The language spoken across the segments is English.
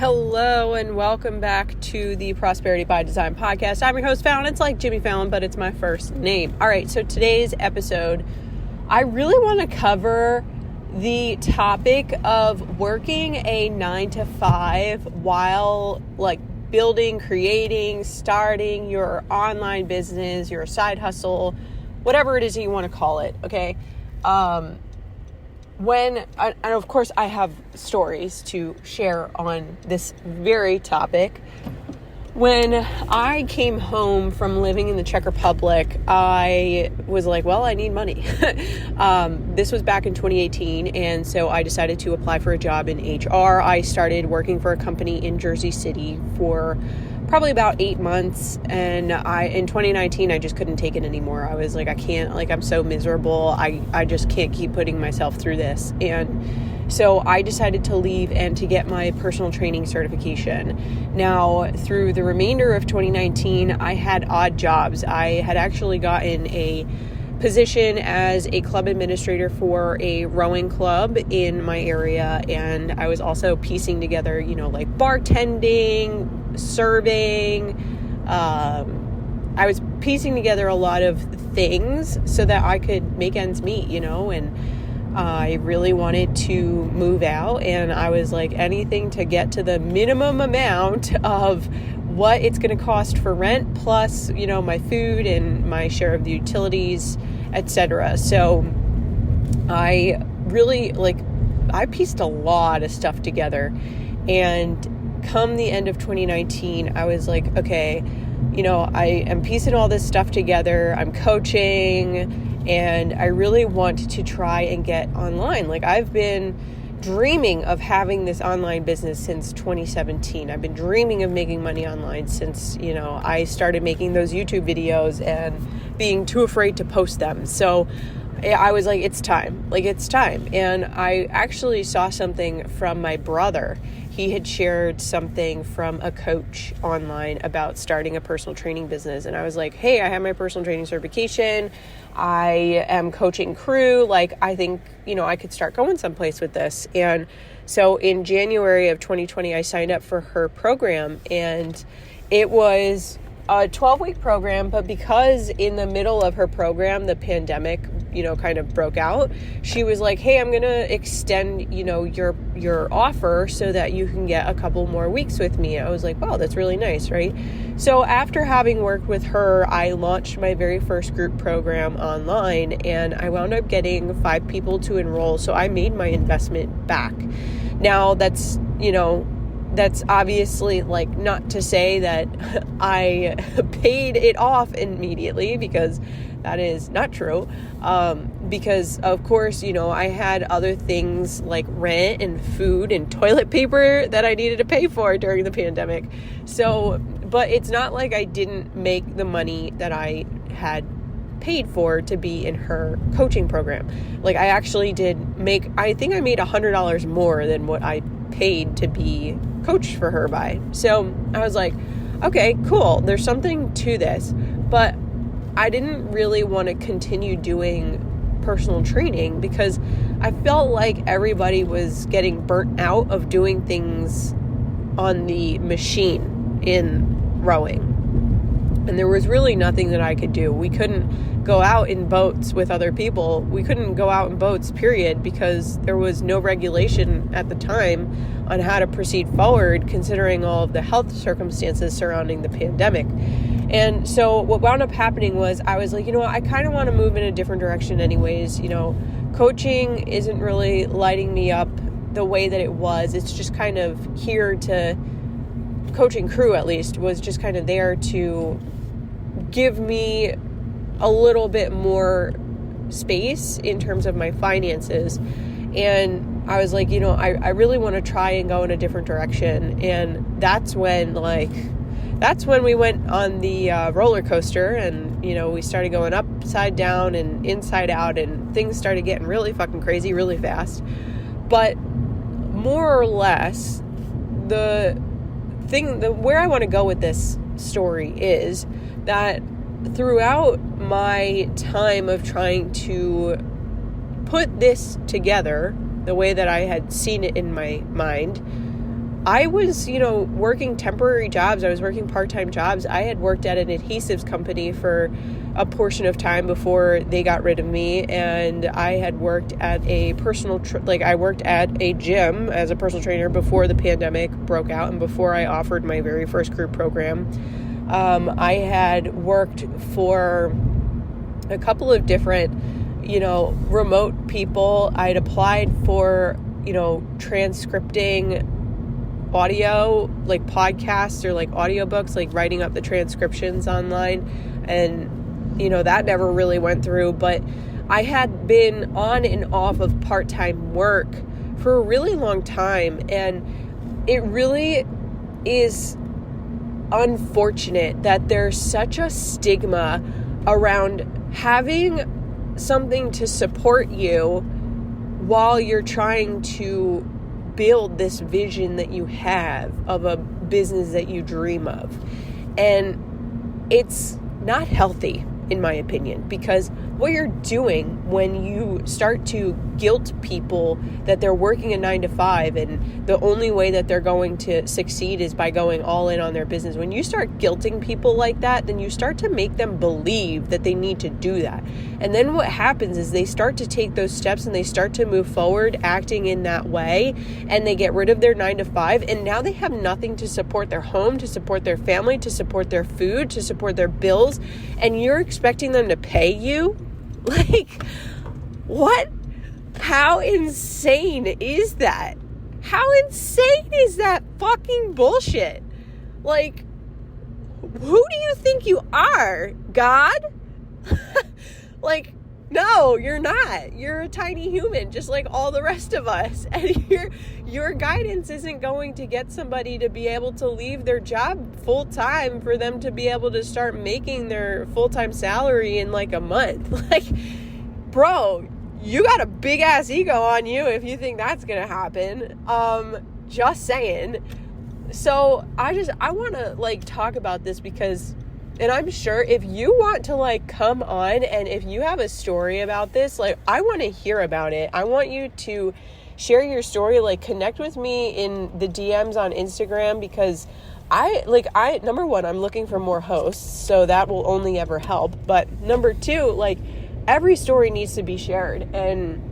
Hello and welcome back to the Prosperity by Design podcast. I'm your host, Fallon. It's like Jimmy Fallon, but it's my first name. All right, so today's episode, I really want to cover the topic of working a 9-to-5 while building, creating, starting your online business, your side hustle, whatever it is that you want to call it, okay? And of course I have stories to share on this very topic. When I came home from living in the Czech Republic, I was like, well, I need money. This was back in 2018, and so I decided to apply for a job in HR. I started working for a company in Jersey City for probably about 8 months, and in 2019, I just couldn't take it anymore. I was like, I can't, I'm so miserable. I just can't keep putting myself through this. And so I decided to leave and to get my personal training certification. Now, through the remainder of 2019, I had odd jobs. I had actually gotten a position as a club administrator for a rowing club in my area, and I was also piecing together, bartending, serving. I was piecing together a lot of things so that I could make ends meet, and I really wanted to move out, and I was like, anything to get to the minimum amount of what it's going to cost for rent, plus, my food and my share of the utilities, etc. So I really, I pieced a lot of stuff together, and come the end of 2019, I was like, okay, I am piecing all this stuff together. I'm coaching, and I really want to try and get online. I've been dreaming of having this online business since 2017. I've been dreaming of making money online since, I started making those YouTube videos and being too afraid to post them. So I was like, it's time. And I actually saw something from my brother. He had shared something from a coach online about starting a personal training business. And I was like, hey, I have my personal training certification. I am coaching crew. I think, I could start going someplace with this. And so in January of 2020, I signed up for her program, and it was a 12-week program, but because in the middle of her program, the pandemic, kind of broke out, she was like, hey, I'm going to extend, your offer so that you can get a couple more weeks with me. I was like, wow, that's really nice, right? So after having worked with her, I launched my very first group program online, and I wound up getting 5 people to enroll. So I made my investment back. Now that's obviously not to say that I paid it off immediately, because that is not true. Because of course, I had other things like rent and food and toilet paper that I needed to pay for during the pandemic. So, but it's not like I didn't make the money that I had paid for to be in her coaching program. I actually did make, I think I made $100 more than what I paid to be coached for her by. So I was like, okay, cool. There's something to this, but I didn't really want to continue doing personal training because I felt like everybody was getting burnt out of doing things on the machine in rowing. And there was really nothing that I could do. We couldn't go out in boats with other people. We couldn't go out in boats, period, because there was no regulation at the time on how to proceed forward, considering all of the health circumstances surrounding the pandemic. And so what wound up happening was I was like, I kind of want to move in a different direction anyways. Coaching isn't really lighting me up the way that it was. It's just kind of here to, coaching crew at least, was just kind of there to give me a little bit more space in terms of my finances. And I was like, I really want to try and go in a different direction. And that's when we went on the roller coaster, and, we started going upside down and inside out, and things started getting really fucking crazy really fast. But more or less, where I want to go with this story is that throughout my time of trying to put this together the way that I had seen it in my mind, I was, working temporary jobs. I was working part-time jobs. I had worked at an adhesives company for a portion of time before they got rid of me. And I had worked at a I worked at a gym as a personal trainer before the pandemic broke out and before I offered my very first group program. I had worked for a couple of different, remote people. I'd applied for, transcripting audio, like podcasts or like audiobooks, like writing up the transcriptions online. And, that never really went through. But I had been on and off of part-time work for a really long time. And it really is unfortunate that there's such a stigma around having something to support you while you're trying to build this vision that you have of a business that you dream of. And it's not healthy, in my opinion, because what you're doing when you start to guilt people that they're working a 9-to-5 and the only way that they're going to succeed is by going all in on their business. When you start guilting people like that, then you start to make them believe that they need to do that. And then what happens is they start to take those steps and they start to move forward acting in that way, and they get rid of their 9-to-5, and now they have nothing to support their home, to support their family, to support their food, to support their bills, and you're expecting them to pay you? Like, what? How insane is that? How insane is that fucking bullshit? Like, who do you think you are? God? Like, no, you're not. You're a tiny human, just like all the rest of us. And your guidance isn't going to get somebody to be able to leave their job full time for them to be able to start making their full-time salary in like a month. Like, bro, you got a big ass ego on you if you think that's gonna happen. Just saying. So I want to like talk about this because, and I'm sure if you want to like come on and if you have a story about this, like I want to hear about it. I want you to share your story, like connect with me in the DMs on Instagram, because number one, I'm looking for more hosts, so that will only ever help. But number two, like every story needs to be shared. And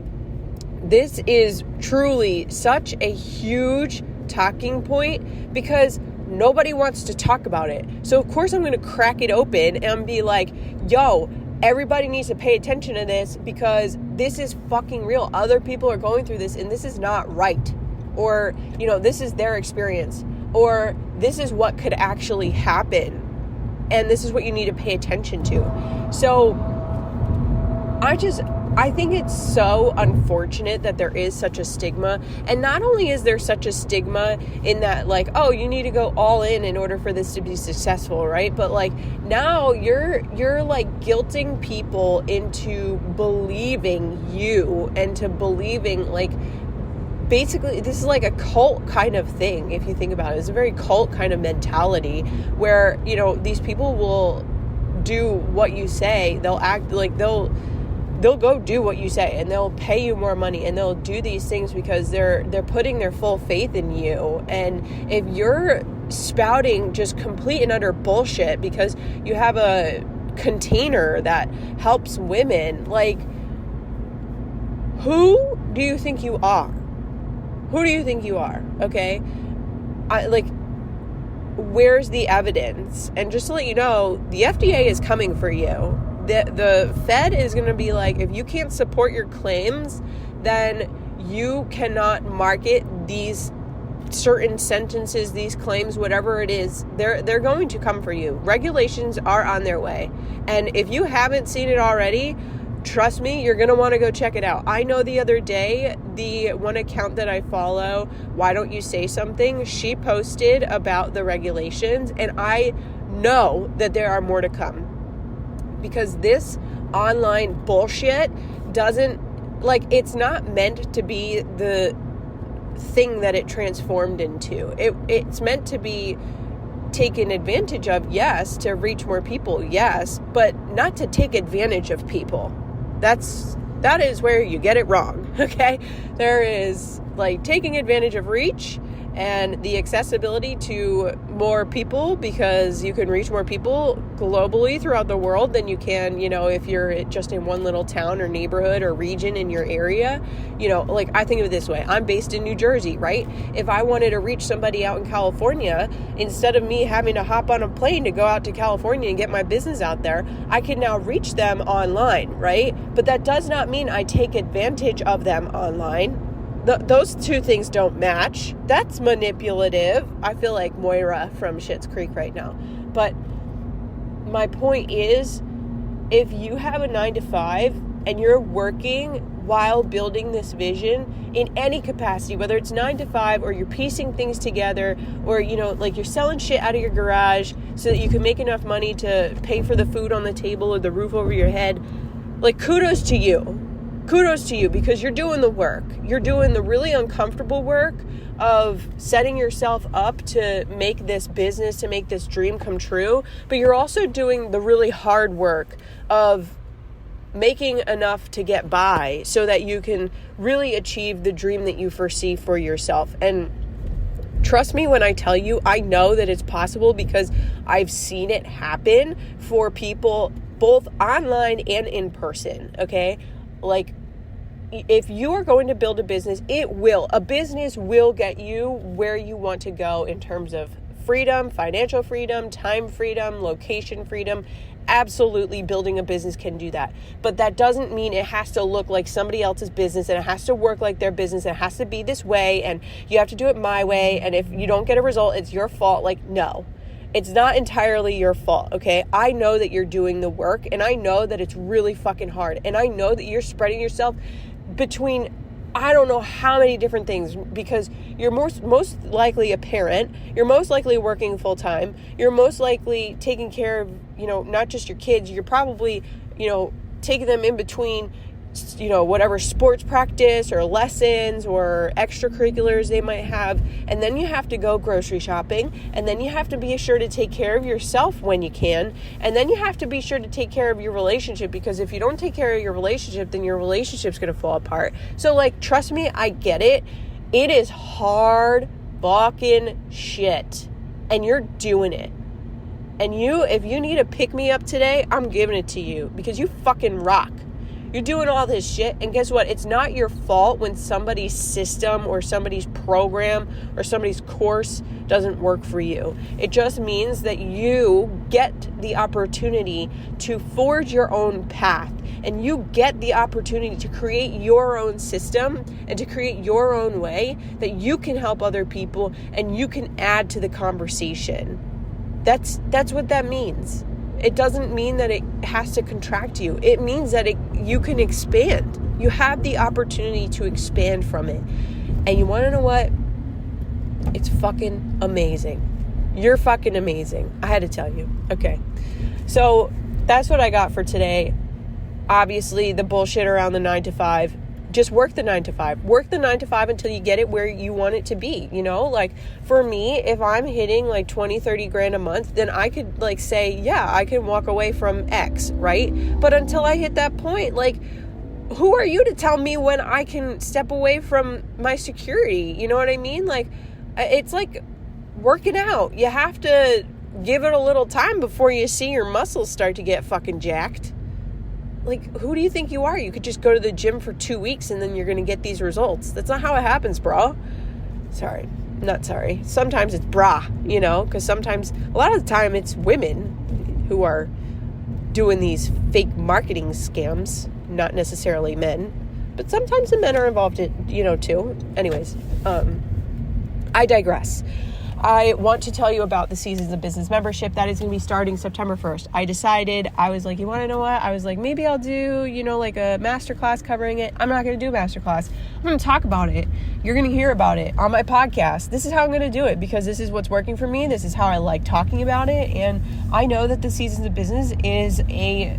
this is truly such a huge talking point because nobody wants to talk about it. So of course I'm going to crack it open and be like, yo, everybody needs to pay attention to this because this is fucking real. Other people are going through this and this is not right. Or, this is their experience. Or this is what could actually happen. And this is what you need to pay attention to. So I think it's so unfortunate that there is such a stigma. And not only is there such a stigma in that, like, oh, you need to go all in order for this to be successful, right? But like now you're like guilting people into believing you and to believing like, basically this is like a cult kind of thing. If you think about it, it's a very cult kind of mentality where, these people will do what you say. They'll act like they'll go do what you say and they'll pay you more money and they'll do these things because they're putting their full faith in you. And if you're spouting just complete and utter bullshit because you have a container that helps women, like, who do you think you are? Who do you think you are? Okay? Where's the evidence? And just to let you know, the FDA is coming for you. The Fed is going to be like, if you can't support your claims, then you cannot market these certain sentences, these claims, whatever it is. They're going to come for you. Regulations are on their way. And if you haven't seen it already, trust me, you're going to want to go check it out. I know the other day, the one account that I follow, Why Don't You Say Something, she posted about the regulations, and I know that there are more to come. Because this online bullshit doesn't, like, it's not meant to be the thing that it transformed into. It's meant to be taken advantage of, yes, to reach more people, yes, but not to take advantage of people. That is where you get it wrong, okay? There is, like, taking advantage of reach, and the accessibility to more people, because you can reach more people globally throughout the world than you can, if you're just in one little town or neighborhood or region in your area. Like, I think of it this way. I'm based in New Jersey, right? If I wanted to reach somebody out in California, instead of me having to hop on a plane to go out to California and get my business out there, I can now reach them online, right? But that does not mean I take advantage of them online. Those two things don't match. That's manipulative. I feel like Moira from Schitt's Creek right now. But my point is, if you have a 9-to-5 and you're working while building this vision in any capacity, whether it's 9-to-5 or you're piecing things together, or, like you're selling shit out of your garage so that you can make enough money to pay for the food on the table or the roof over your head, like, kudos to you. Kudos to you, because you're doing the work. You're doing the really uncomfortable work of setting yourself up to make this business, to make this dream come true. But you're also doing the really hard work of making enough to get by so that you can really achieve the dream that you foresee for yourself. And trust me when I tell you, I know that it's possible, because I've seen it happen for people both online and in person, okay? Like, if you are going to build a business, a business will get you where you want to go in terms of freedom, financial freedom, time freedom, location freedom. Absolutely, building a business can do that. But that doesn't mean it has to look like somebody else's business, and it has to work like their business, and it has to be this way, and you have to do it my way, and if you don't get a result, it's your fault. Like, no. It's not entirely your fault, okay? I know that you're doing the work, and I know that it's really fucking hard, and I know that you're spreading yourself between I don't know how many different things, because you're most likely a parent, you're most likely working full time, you're most likely taking care of, not just your kids, you're probably, taking them in between, whatever sports practice or lessons or extracurriculars they might have. And then you have to go grocery shopping. And then you have to be sure to take care of yourself when you can. And then you have to be sure to take care of your relationship, because if you don't take care of your relationship, then your relationship's going to fall apart. So, like, trust me, I get it. It is hard fucking shit. And you're doing it. And if you need a pick me up today, I'm giving it to you, because you fucking rock. You're doing all this shit, and guess what? It's not your fault when somebody's system or somebody's program or somebody's course doesn't work for you. It just means that you get the opportunity to forge your own path, and you get the opportunity to create your own system and to create your own way that you can help other people and you can add to the conversation. That's what that means. It doesn't mean that it has to contract you. It means that you can expand. You have the opportunity to expand from it. And you want to know what? It's fucking amazing. You're fucking amazing. I had to tell you. Okay. So that's what I got for today. Obviously, the bullshit around the 9-to-5. Just work the 9-to-5. Work the 9-to-5 until you get it where you want it to be. Like, for me, if I'm hitting like 20, 30 grand a month, then I could like say, yeah, I can walk away from X, right? But until I hit that point, like, who are you to tell me when I can step away from my security? You know what I mean? Like, it's like working out. You have to give it a little time before you see your muscles start to get fucking jacked. Like, who do you think you are? You could just go to the gym for 2 weeks and then you're going to get these results. That's not how it happens, bro. Not sorry. Sometimes it's brah, because sometimes, a lot of the time, it's women who are doing these fake marketing scams, not necessarily men. But sometimes the men are involved, too. Anyways, I digress. I want to tell you about the Seasons of Business membership that is going to be starting September 1st. I was like, you want to know what? I was like, maybe I'll do, like a masterclass covering it. I'm not going to do a masterclass. I'm going to talk about it. You're going to hear about it on my podcast. This is how I'm going to do it, because this is what's working for me. This is how I like talking about it. And I know that the Seasons of Business is a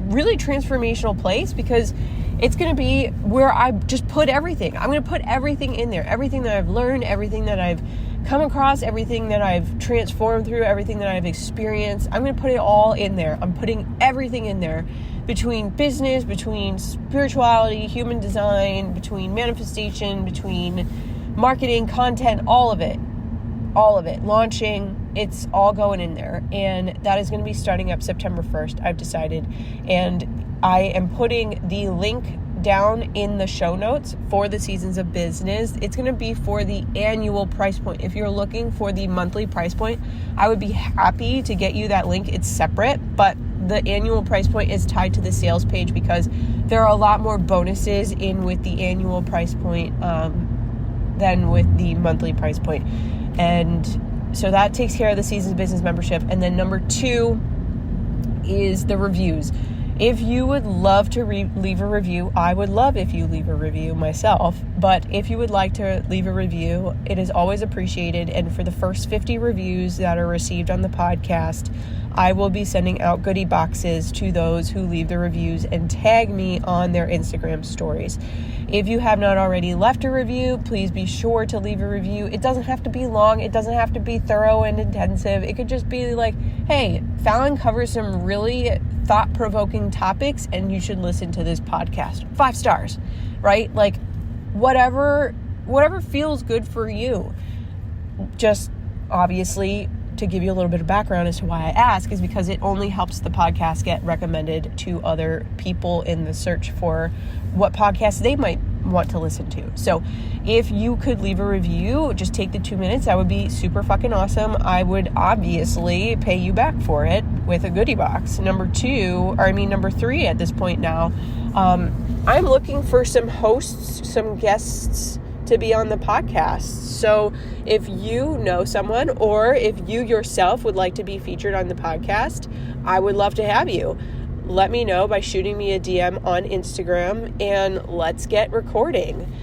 really transformational place, because it's going to be where I just put everything. I'm going to put everything in there. Everything that I've learned, everything that I've come across, everything that I've transformed through, everything that I've experienced. I'm going to put it all in there. I'm putting everything in there, between business, between spirituality, human design, between manifestation, between marketing, content, all of it, launching, it's all going in there. And that is going to be starting up September 1st, I've decided. And I am putting the link down in the show notes for the Seasons of Business. It's going to be for the annual price point. If you're looking for the monthly price point, I would be happy to get you that link. It's separate, but the annual price point is tied to the sales page because there are a lot more bonuses in with the annual price point than with the monthly price point. And so that takes care of the Seasons of Business membership. And then number 2 is the reviews. If you would love to leave a review, I would love if you leave a review myself. But if you would like to leave a review, it is always appreciated. And for the first 50 reviews that are received on the podcast, I will be sending out goodie boxes to those who leave the reviews and tag me on their Instagram stories. If you have not already left a review, please be sure to leave a review. It doesn't have to be long. It doesn't have to be thorough and intensive. It could just be like, hey, Fallon covers some really thought-provoking topics and you should listen to this podcast. 5 stars, right? Like whatever feels good for you. Just obviously, to give you a little bit of background as to why I ask is because it only helps the podcast get recommended to other people in the search for what podcasts they might want to listen to. So if you could leave a review, just take the 2 minutes. That would be super fucking awesome. I would obviously pay you back for it with a goodie box. Number 3 at this point now, I'm looking for some hosts, some guests to be on the podcast. So if you know someone or if you yourself would like to be featured on the podcast, I would love to have you. Let me know by shooting me a DM on Instagram and let's get recording.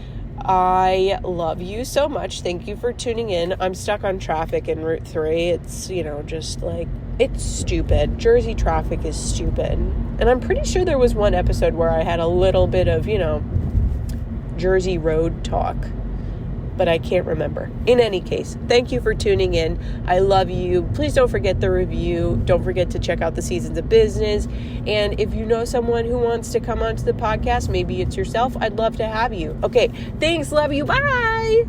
I love you so much. Thank you for tuning in. I'm stuck on traffic in Route 3. It's, just like, it's stupid. Jersey traffic is stupid. And I'm pretty sure there was one episode where I had a little bit of, Jersey road talk, but I can't remember. In any case, thank you for tuning in. I love you. Please don't forget the review. Don't forget to check out the Seasons of Business. And if you know someone who wants to come onto the podcast, maybe it's yourself, I'd love to have you. Okay, thanks. Love you. Bye.